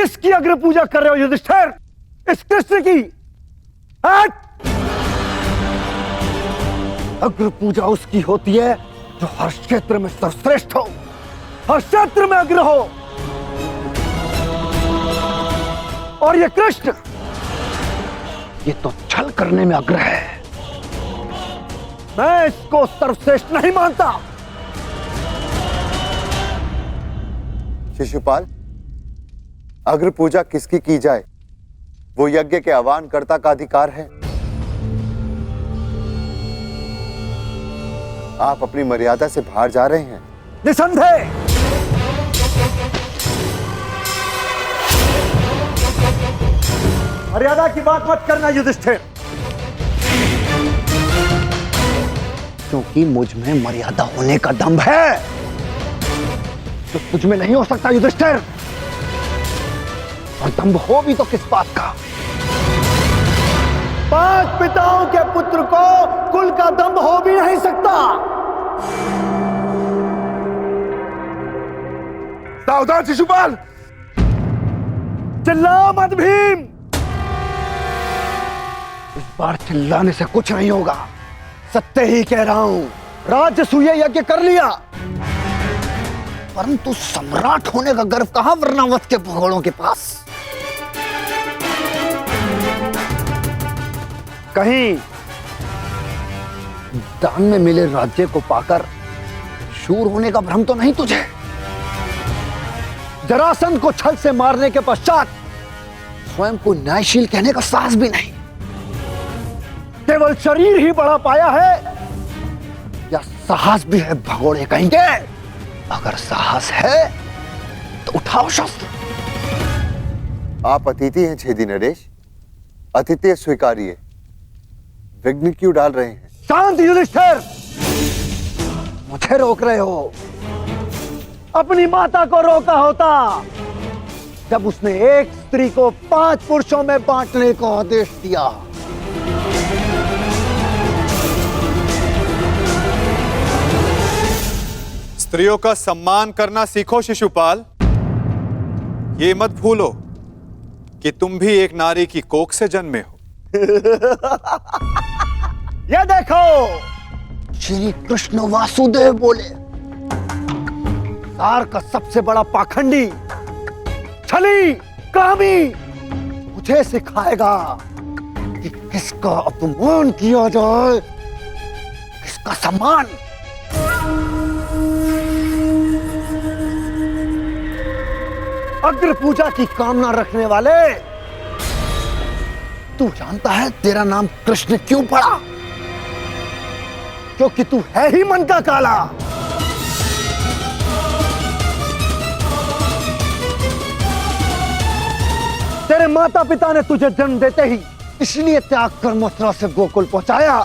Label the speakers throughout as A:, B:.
A: किसकी अग्र पूजा कर रहे हो युधिष्ठिर? इस कृष्ण की? हट! अग्र पूजा उसकी होती है जो हर क्षेत्र में सर्वश्रेष्ठ हो, हर क्षेत्र में अग्र हो। और ये कृष्ण, ये तो छल करने में अग्र है। मैं इसको सर्वश्रेष्ठ नहीं मानता।
B: शिशुपाल, अग्र पूजा किसकी की जाए, वो यज्ञ के आह्वान कर्ता का अधिकार है। आप अपनी मर्यादा से बाहर जा रहे हैं।
A: निसंदेह। मर्यादा की बात मत करना युधिष्ठिर, क्योंकि मुझ में मर्यादा होने का दम्भ है जो तुझ में नहीं हो सकता युधिष्ठिर। और दम्भ हो भी तो किस बात का? 5 पिताओं के पुत्र को कुल का दम्भ हो भी नहीं सकता।
C: सावधान शिशुपाल!
A: चिल्ला मत भीम। इस बार चिल्लाने से कुछ नहीं होगा, सत्य ही कह रहा हूं। राजसूय यज्ञ कर लिया, परंतु सम्राट होने का गर्व कहां वर्णावत के भगोड़ों के पास? कहीं दान में मिले राज्य को पाकर शूर होने का भ्रम तो नहीं तुझे? जरासंध को छल से मारने के पश्चात स्वयं को न्यायशील कहने का साहस भी नहीं। केवल शरीर ही बड़ा पाया है या साहस भी है भगोड़े कहेंगे? अगर साहस है तो उठाओ शस्त्र।
B: आप अतिथि हैं छेदी नरेश, अतिथि स्वीकारिए। विघ्न क्यों डाल रहे हैं?
A: शांत युधिष्ठिर, मुझे रोक रहे हो। अपनी माता को रोका होता जब उसने एक स्त्री को 5 पुरुषों में बांटने का आदेश दिया।
D: स्त्रियों का सम्मान करना सीखो शिशुपाल। ये मत भूलो कि तुम भी एक नारी की कोख से जन्मे हो।
A: ये देखो, श्री कृष्ण वासुदेव बोले, सार का सबसे बड़ा पाखंडी, छली, कामी मुझे सिखाएगा कि किसका अपमान किया जाए, किसका सम्मान। अग्र पूजा की कामना रखने वाले, तू जानता है तेरा नाम कृष्ण क्यों पड़ा? क्योंकि तू है ही मन का काला। तेरे माता पिता ने तुझे जन्म देते ही इसलिए त्याग कर मथुरा से गोकुल पहुंचाया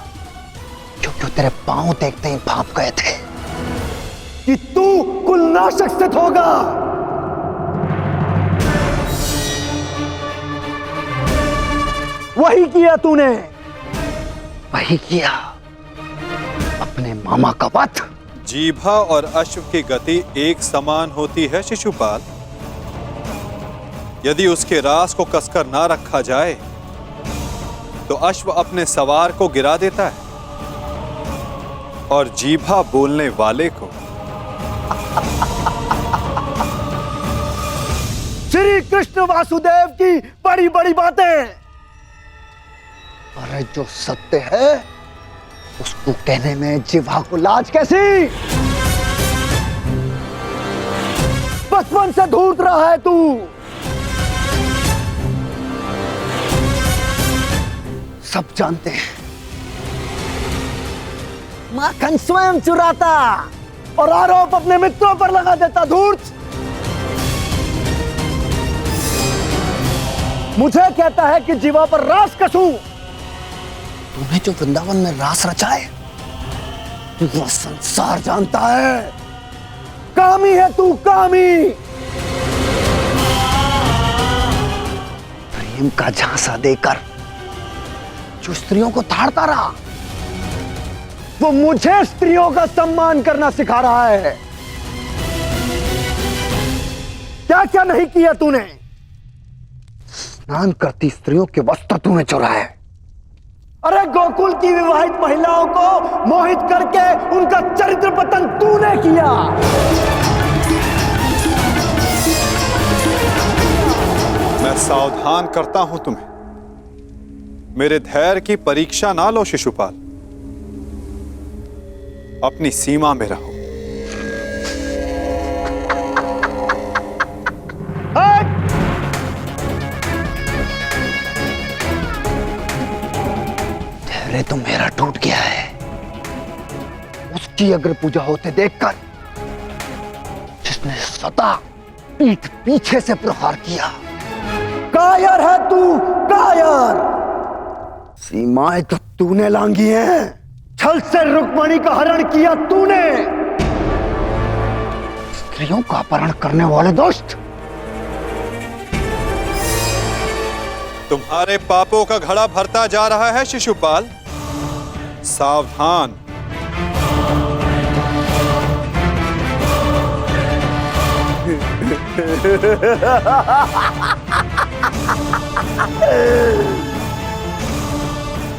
A: क्योंकि तेरे पांव देखते ही भाप गए थे कि तू कुलनाशक सिद्ध होगा। वही किया तूने, वही किया, अपने मामा का वध।
D: जीभा और अश्व की गति एक समान होती है शिशुपाल। यदि उसके रास को कसकर ना रखा जाए तो अश्व अपने सवार को गिरा देता है और जीभा बोलने वाले को।
A: श्री कृष्ण वासुदेव की बड़ी बड़ी बातें, अरे जो सत्य है उसको कहने में जिह्वा को लाज कैसी? बचपन से धूर्त रहा है तू। सब जानते हैं, माखन स्वयं चुराता और आरोप अपने मित्रों पर लगा देता। धूर्त मुझे कहता है कि जीवा पर रास कसूं। तूने जो वृंदावन में रास रचा है वो संसार जानता है। कामी है तू, कामी। प्रेम का झांसा देकर जो स्त्रियों को ताड़ता रहा वो मुझे स्त्रियों का सम्मान करना सिखा रहा है। क्या क्या नहीं किया तूने? स्नान करती स्त्रियों के वस्त्र तूने चुराए। अरे गोकुल की विवाहित महिलाओं को मोहित करके उनका चरित्र पतन तूने किया।
D: मैं सावधान करता हूं तुम्हें, मेरे धैर्य की परीक्षा ना लो शिशुपाल, अपनी सीमा में रहो।
A: धैर्य तो मेरा टूट गया है। उसकी अग्र पूजा होते देखकर जिसने सदा पीठ पीछे से प्रहार किया। कायर है तू, कायर। सीमाएं तो तूने लांघी हैं। छल से रुक्मणी का हरण किया तूने। स्त्रियों का अपहरण करने वाले दुष्ट।
D: तुम्हारे पापों का घड़ा भरता जा रहा है शिशुपाल, सावधान।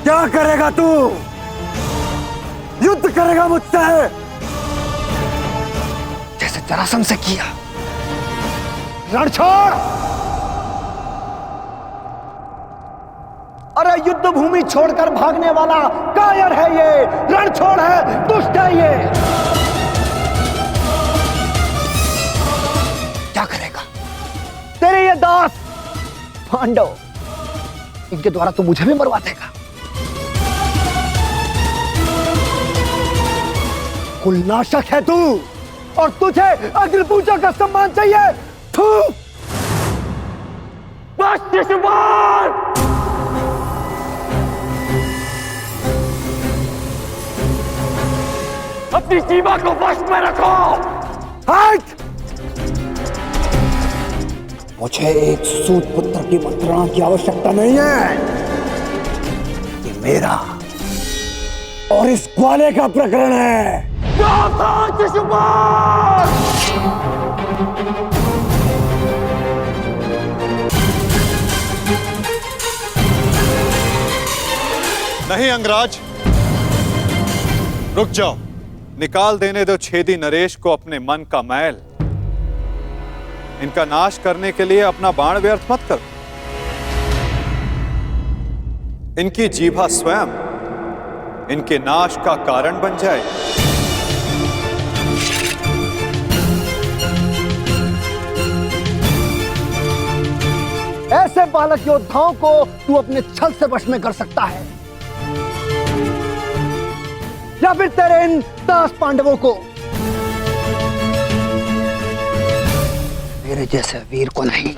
A: क्या करेगा तू? युद्ध करेगा मुझसे जैसे जरासंध से किया? रण छोड़। अरे युद्ध भूमि छोड़कर भागने वाला कायर है ये, रण छोड़ है, दुष्ट है ये। क्या करेगा तेरे ये दास पांडव? इनके द्वारा तो मुझे भी मरवा देगा। कुलनाशक है तू, और तुझे अग्नि पूजा का सम्मान चाहिए। थू। बस शिशुपाल। अपनी सीमा को वश में रखो। हट। मुझे एक सूत पुत्र की मंत्रणा की आवश्यकता नहीं है। ये मेरा और इस ग्वाले का प्रकरण है।
D: नहीं अंगराज, रुक जाओ। निकाल देने दो छेदी नरेश को अपने मन का मैल। इनका नाश करने के लिए अपना बाण व्यर्थ मत करो। इनकी जीभा स्वयं इनके नाश का कारण बन जाए।
A: ऐसे बालक योद्धाओं को तू अपने छल से वश में कर सकता है, या फिर तेरे इन दास पांडवों को। मेरे जैसे वीर को नहीं।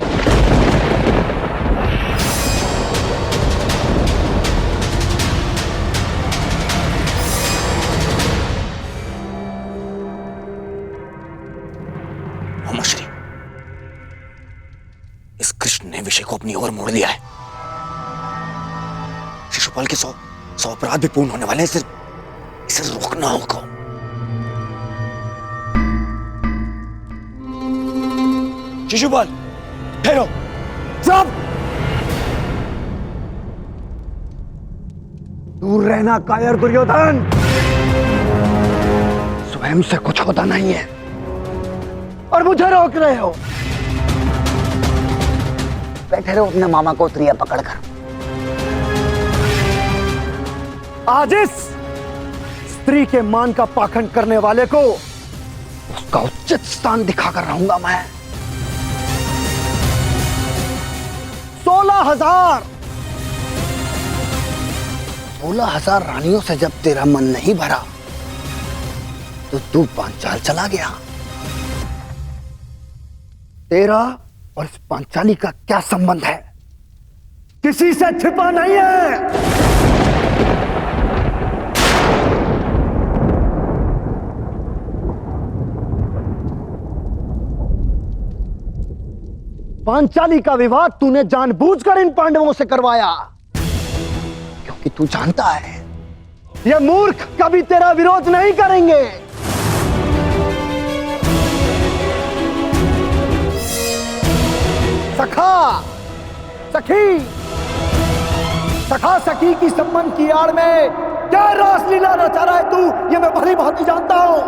E: श्री, इस कृष्ण ने विषय को अपनी ओर मोड़ लिया है। शिशुपाल के 100 अपराध भी पूर्ण होने वाले हैं। इसे रोकना होगा। शिशुपाल, ठहरो।
A: सब दूर रहना कायर दुर्योधन। स्वयं से कुछ होता नहीं है और मुझे रोक रहे हो। बैठे रहो अपने मामा को त्रिया पकड़कर। आज इस स्त्री के मान का पाखंड करने वाले को उसका उचित स्थान दिखाकर रहूंगा मैं। 16,000 रानियों से जब तेरा मन नहीं भरा तो तू पांचाल चला गया। तेरा और इस पांचाली का क्या संबंध है? किसी से छिपा नहीं है। पांचाली का विवाद तूने जानबूझकर इन पांडवों से करवाया, क्योंकि तू जानता है ये मूर्ख कभी तेरा विरोध नहीं करेंगे। सखा, सखी, सखा सखी की संबंध की आड़ में क्या रासलीला रचा रहा है तू, ये मैं भली भांति जानता हूं।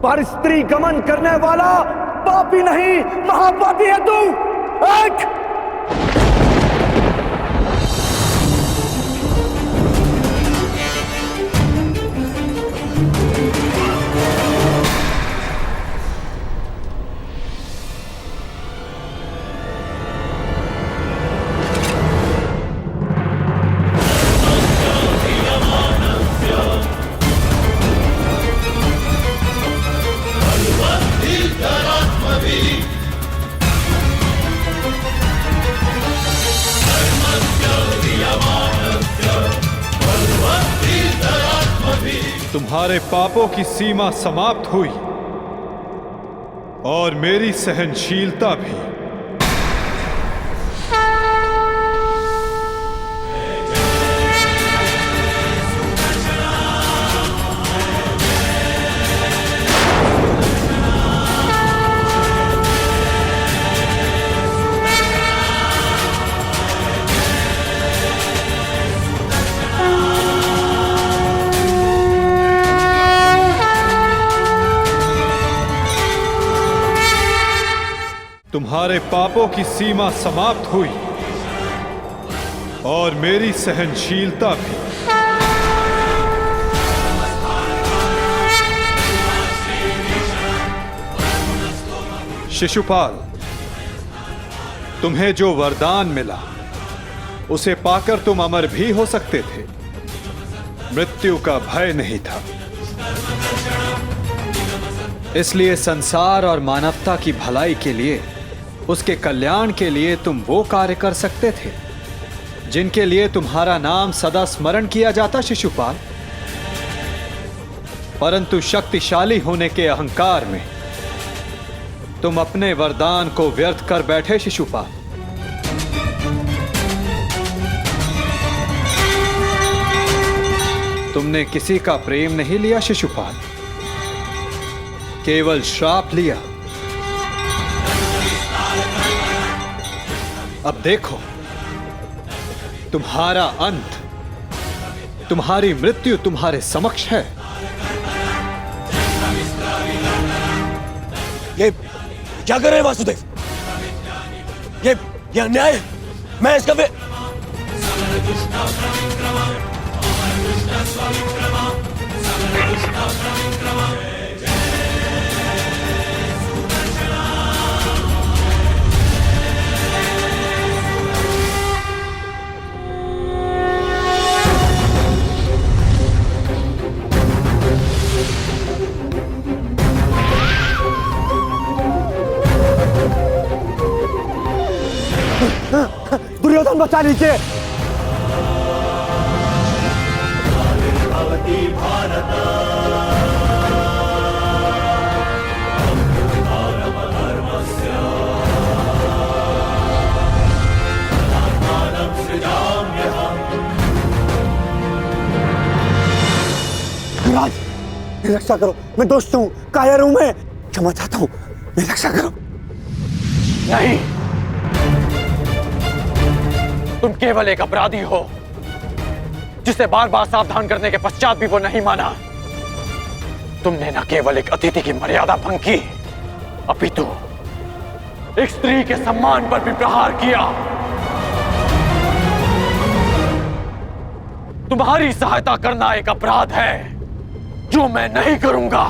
A: पर स्त्री गमन करने वाला पापी नहीं, महापापी है तू। एक
F: तुम्हारे पापों की सीमा समाप्त हुई और मेरी सहनशीलता भी। तुम्हारे पापों की सीमा समाप्त हुई और मेरी सहनशीलता भी। शिशुपाल, तुम्हें जो वरदान मिला उसे पाकर तुम अमर भी हो सकते थे। मृत्यु का भय नहीं था। इसलिए संसार और मानवता की भलाई के लिए, उसके कल्याण के लिए तुम वो कार्य कर सकते थे जिनके लिए तुम्हारा नाम सदा स्मरण किया जाता शिशुपाल। परंतु शक्तिशाली होने के अहंकार में तुम अपने वरदान को व्यर्थ कर बैठे शिशुपाल। तुमने किसी का प्रेम नहीं लिया शिशुपाल, केवल श्राप लिया। अब देखो, तुम्हारा अंत, तुम्हारी मृत्यु तुम्हारे समक्ष है।
E: ये क्या कर रहे हैं वासुदेव? ये अन्याय है। मैं इसका
A: दुर्योधन बचा लीजिए। युवराज, मेरी रक्षा करो। मैं दोस्त हूं, कायर हूं मैं। क्षमा चाहता हूं, मेरी रक्षा करो।
G: नहीं, तुम केवल एक अपराधी हो जिसे बार बार सावधान करने के पश्चात भी वो नहीं माना। तुमने न केवल एक अतिथि की मर्यादा भंग की, अपितु एक स्त्री के सम्मान पर भी प्रहार किया। तुम्हारी सहायता करना एक अपराध है जो मैं नहीं करूंगा।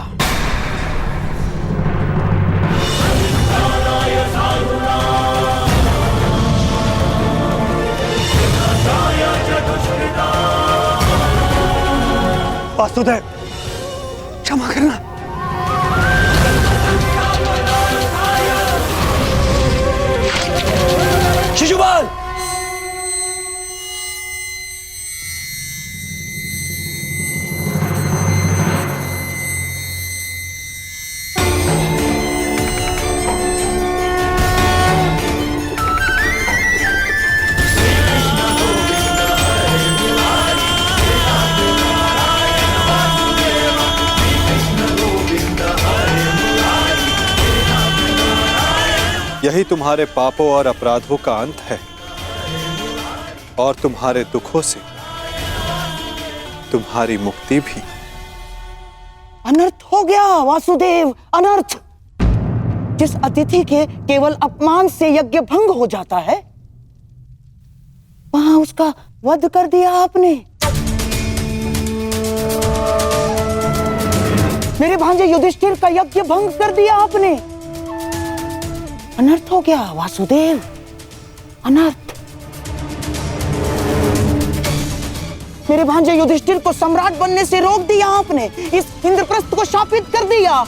A: वासुदेव, क्षमा करना।
E: शिशुपाल,
D: यही तुम्हारे पापों और अपराधों का अंत है, और तुम्हारे दुखों से तुम्हारी मुक्ति भी।
H: अनर्थ हो गया वासुदेव, अनर्थ। जिस अतिथि के केवल अपमान से यज्ञ भंग हो जाता है, वहां उसका वध कर दिया आपने। मेरे भांजे युधिष्ठिर का यज्ञ भंग कर दिया आपने। अनर्थ हो गया वासुदेव, अनर्थ। मेरे भांजे युधिष्ठिर को सम्राट बनने से रोक दिया आपने, इस इंद्रप्रस्थ को शापित कर दिया।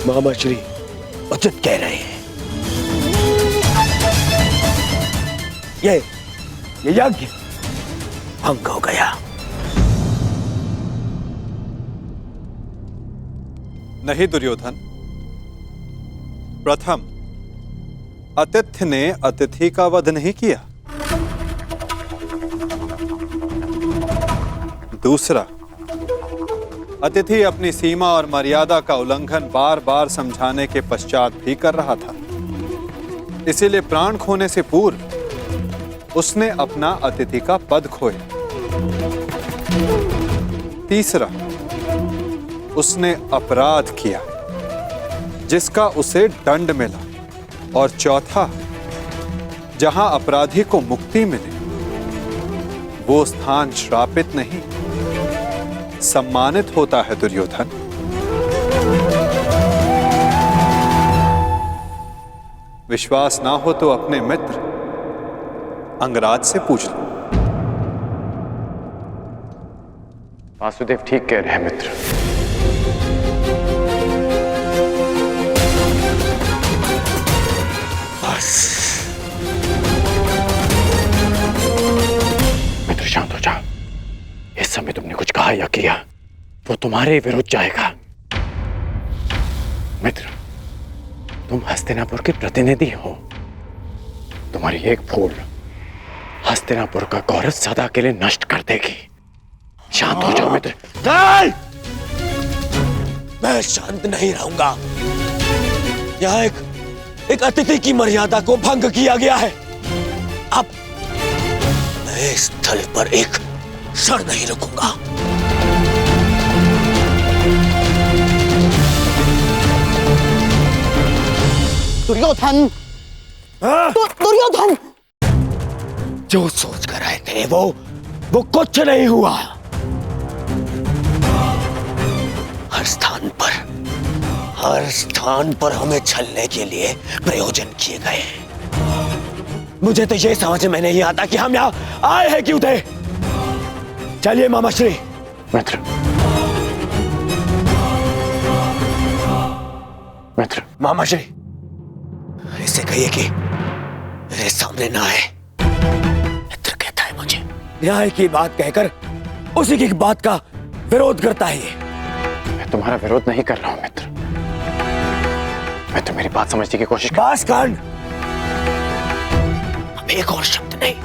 E: मामा श्री उचित कह रहे हैं। ये यज्ञ भंग हो गया।
D: नहीं दुर्योधन, प्रथम आतिथ्य ने अतिथि का वध नहीं किया। दूसरा, अतिथि अपनी सीमा और मर्यादा का उल्लंघन बार बार समझाने के पश्चात भी कर रहा था, इसीलिए प्राण खोने से पूर्व उसने अपना अतिथि का पद खोया। तीसरा, उसने अपराध किया जिसका उसे दंड मिला। और चौथा, जहां अपराधी को मुक्ति मिले वो स्थान श्रापित नहीं, सम्मानित होता है दुर्योधन। विश्वास ना हो तो अपने मित्र अंगराज से पूछ लो।
G: वासुदेव ठीक कह रहे हैं मित्र। मित्र शांत हो जाओ। इस समय तुमने कुछ कहा या किया वो तुम्हारे विरुद्ध जाएगा। मित्र, तुम हस्तिनापुर के प्रतिनिधि हो। तुम्हारी एक भूल हस्तिनापुर का गौरव सदा के लिए नष्ट कर देगी। शांत हो जाओ मित्र।
E: नहीं! मैं शांत नहीं रहूंगा। यहाँ एक अतिथि की मर्यादा को भंग किया गया है। अब मैं इस स्थल पर एक क्षण नहीं रुकूंगा।
H: दुर्योधन, दुर्योधन,
E: जो सोच कर आए थे वो कुछ नहीं हुआ। हर स्थान पर हमें छलने के लिए प्रयोजन किए गए। मुझे तो ये समझ में नहीं आता कि हम यहाँ आए हैं क्यों थे। चलिए मामा श्री।
G: मित्र, मित्र,
E: मामा श्री, इसे कहिए कि मेरे सामने ना आए। मित्र कहता है मुझे न्याय की बात कहकर उसी की बात का विरोध करता है ये।
G: मैं तुम्हारा विरोध नहीं कर रहा हूं मित्र। मैं तो मेरी बात समझने की कोशिश कर।
E: बास कांड, अब एक और शब्द नहीं।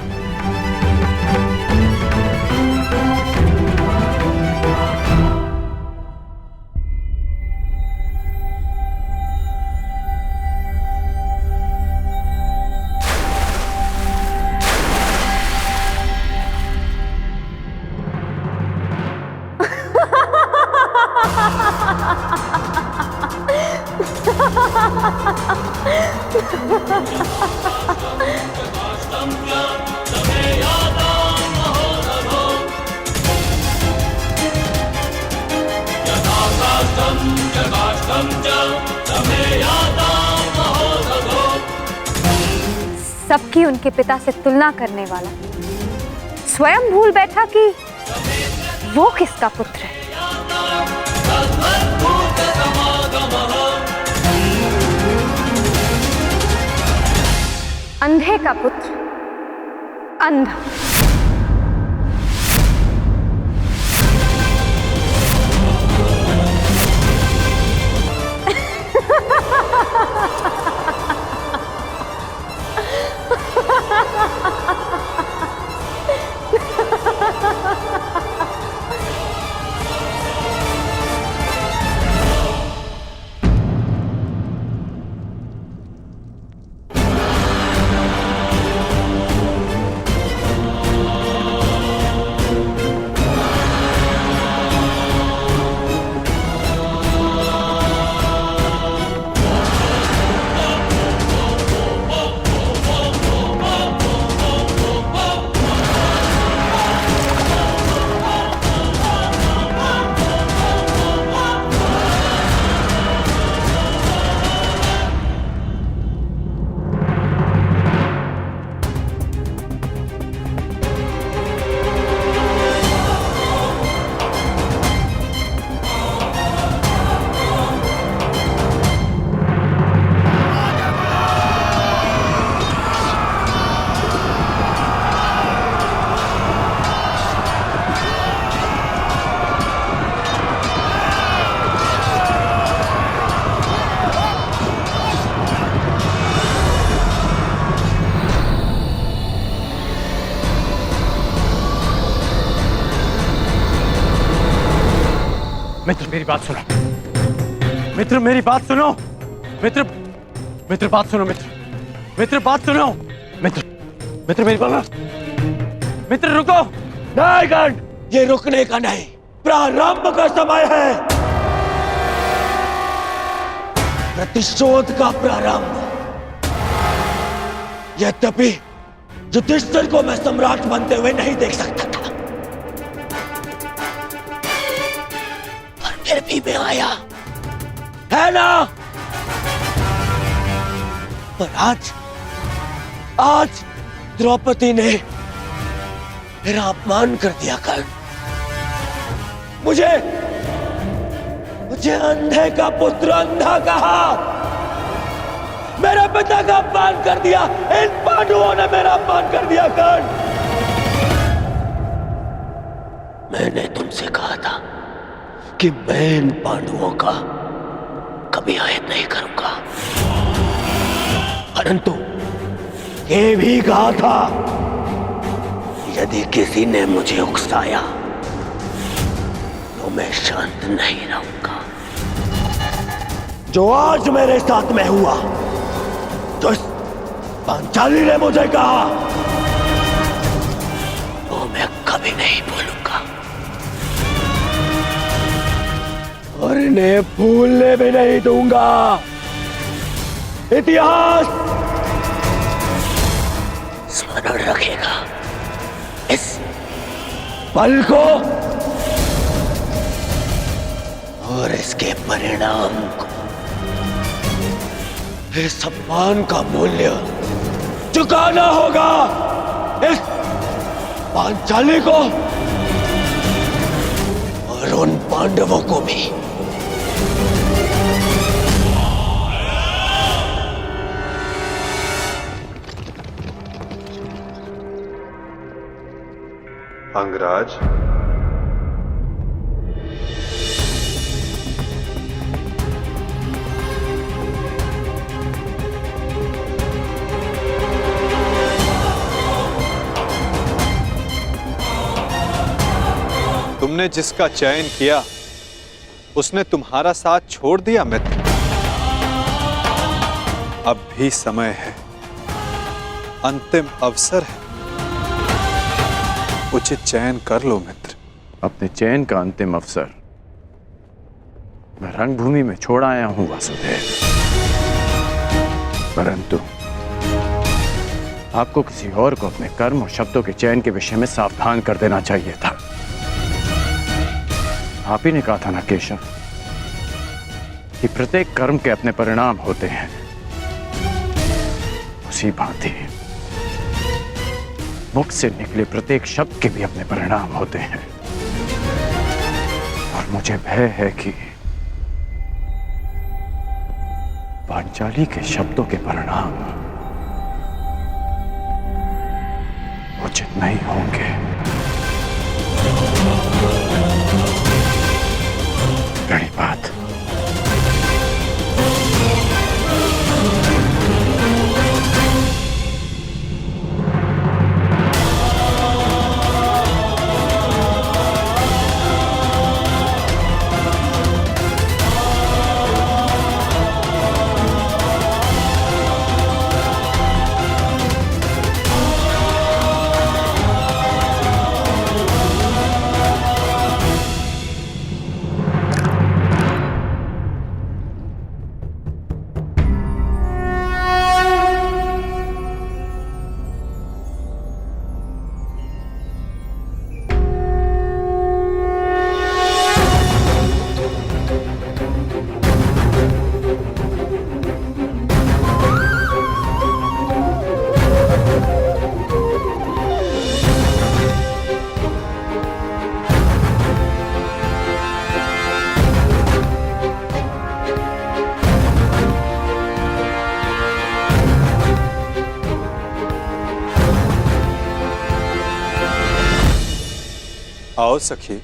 I: सबकी उनके पिता से तुलना करने वाला स्वयं भूल बैठा कि वो किसका पुत्र है। अंधे का पुत्र अंधा।
G: मित्र मेरी बात सुनो, मित्र मेरी बात सुनो, मित्र मित्र बात सुनो, मित्र बात सुनो, मित्र मेरी बात, मित्र रुको।
E: नहीं गण, ये रुकने का नहीं, प्रारंभ का समय है, प्रतिशोध का प्रारंभ। यद्यपि युधिष्ठिर को मैं सम्राट बनते हुए नहीं देख सकता था, पर फिर भी मैं आया, है ना? पर आज द्रौपदी ने मेरा अपमान कर दिया। कर्ण, मुझे अंधे का पुत्र अंधा कहा, मेरे पिता का अपमान कर दिया, इन पांडवों ने मेरा अपमान कर दिया। कर्ण, मैंने तुमसे कहा था कि मैं इन पांडवों का कभी आयत नहीं करूंगा, परंतु ये भी कहा था यदि किसी ने मुझे उकसाया तो मैं शांत नहीं रहूंगा। जो आज मेरे साथ में हुआ, जो इस पांचाली ने मुझे कहा, वो मैं कभी नहीं भूलूंगा और इन्हें भूलने भी नहीं दूंगा। इतिहास स्मरण रखेगा इस पल को और इसके परिणाम को। इस सम्मान का मूल्य चुकाना होगा इस पांचाली को और उन पांडवों को भी।
C: अंगराज,
D: तुमने जिसका चयन किया उसने तुम्हारा साथ छोड़ दिया मित्र। अब भी समय है, अंतिम अवसर है, उचित चयन कर लो मित्र।
J: अपने चयन का अंतिम अवसर मैं रंगभूमि में छोड़ आया हूं वासुदेव, परंतु आपको किसी और को अपने कर्म और शब्दों के चयन के विषय में सावधान कर देना चाहिए था। आप ही ने कहा था ना केशव कि प्रत्येक कर्म के अपने परिणाम होते हैं, उसी भांति मुख से निकले प्रत्येक शब्द के भी अपने परिणाम होते हैं। और मुझे भय है कि पांचाली के शब्दों के परिणाम उचित नहीं होंगे। बड़ी बात।
D: आओ सखी।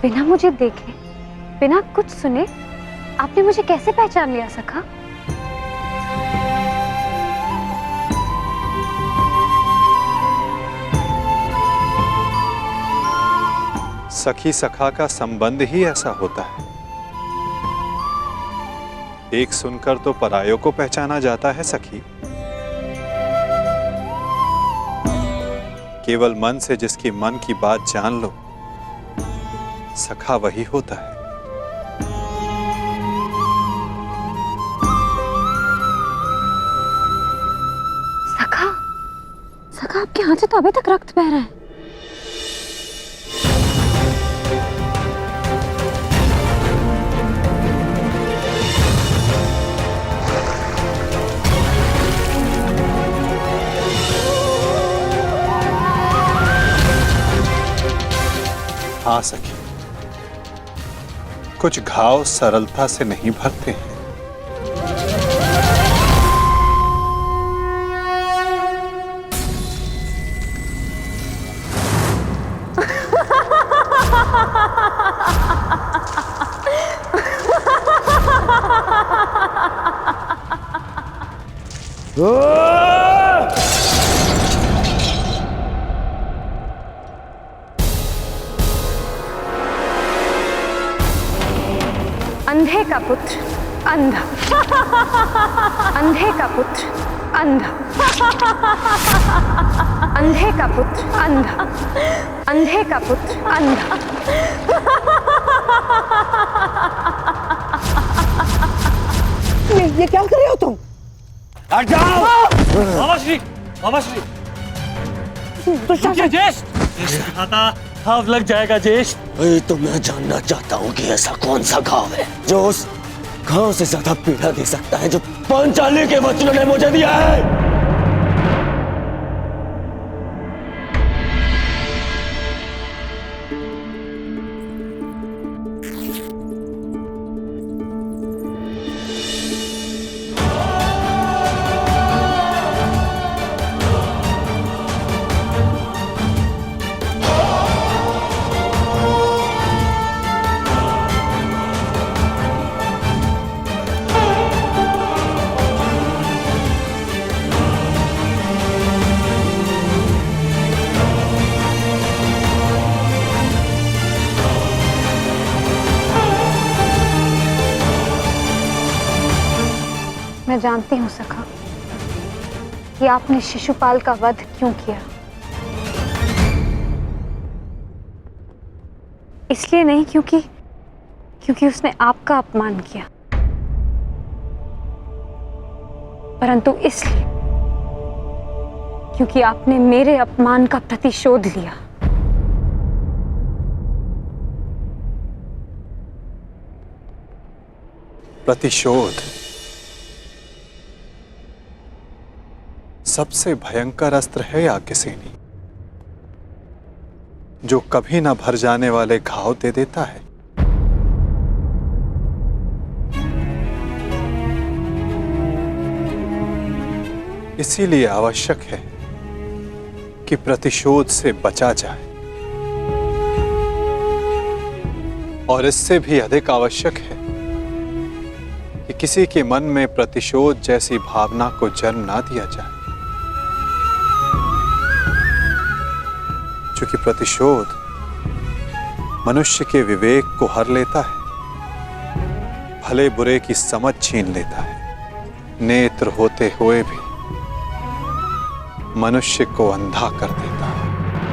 I: बिना मुझे देखे, बिना कुछ सुने आपने मुझे कैसे पहचान लिया सखा?
D: सखी सखा का संबंध ही ऐसा होता है। एक सुनकर तो परायों को पहचाना जाता है सखी। केवल मन से जिसकी मन की बात जान लो, सखा वही होता है।
I: सखा, सखा आपके हाथ से तो अभी तक रक्त बह रहा है।
D: हाँ सखी, कुछ घाव सरलता से नहीं भरते हैं।
I: अंधे का पुत्र अंधा, अंधे का पुत्र अंधा, अंधे का पुत्र अंधा, अंधे का पुत्र अंधा।
H: ये क्या कर रहे हो तुम?
G: हट जाओ! मामाश्री, मामाश्री, रुकिए ज्येष्ठ। घाव लग जाएगा ज्येष्ठ।
E: वही तो मैं जानना चाहता हूँ कि ऐसा कौन सा घाव है जो उस घाव से ज्यादा पीड़ा दे सकता है जो पांचाली के बच्चों ने मुझे दिया है।
I: मैं जानती हूँ सखा कि आपने शिशुपाल का वध क्यों किया। इसलिए नहीं क्योंकि उसने आपका अपमान किया, परंतु इसलिए क्योंकि आपने मेरे अपमान का प्रतिशोध लिया।
D: प्रतिशोध सबसे भयंकर अस्त्र है याज्ञसेनी, जो कभी ना भर जाने वाले घाव दे देता है। इसीलिए आवश्यक है कि प्रतिशोध से बचा जाए, और इससे भी अधिक आवश्यक है कि किसी के मन में प्रतिशोध जैसी भावना को जन्म ना दिया जाए, क्योंकि प्रतिशोध मनुष्य के विवेक को हर लेता है, भले बुरे की समझ छीन लेता है, नेत्र होते हुए भी मनुष्य को अंधा कर देता है।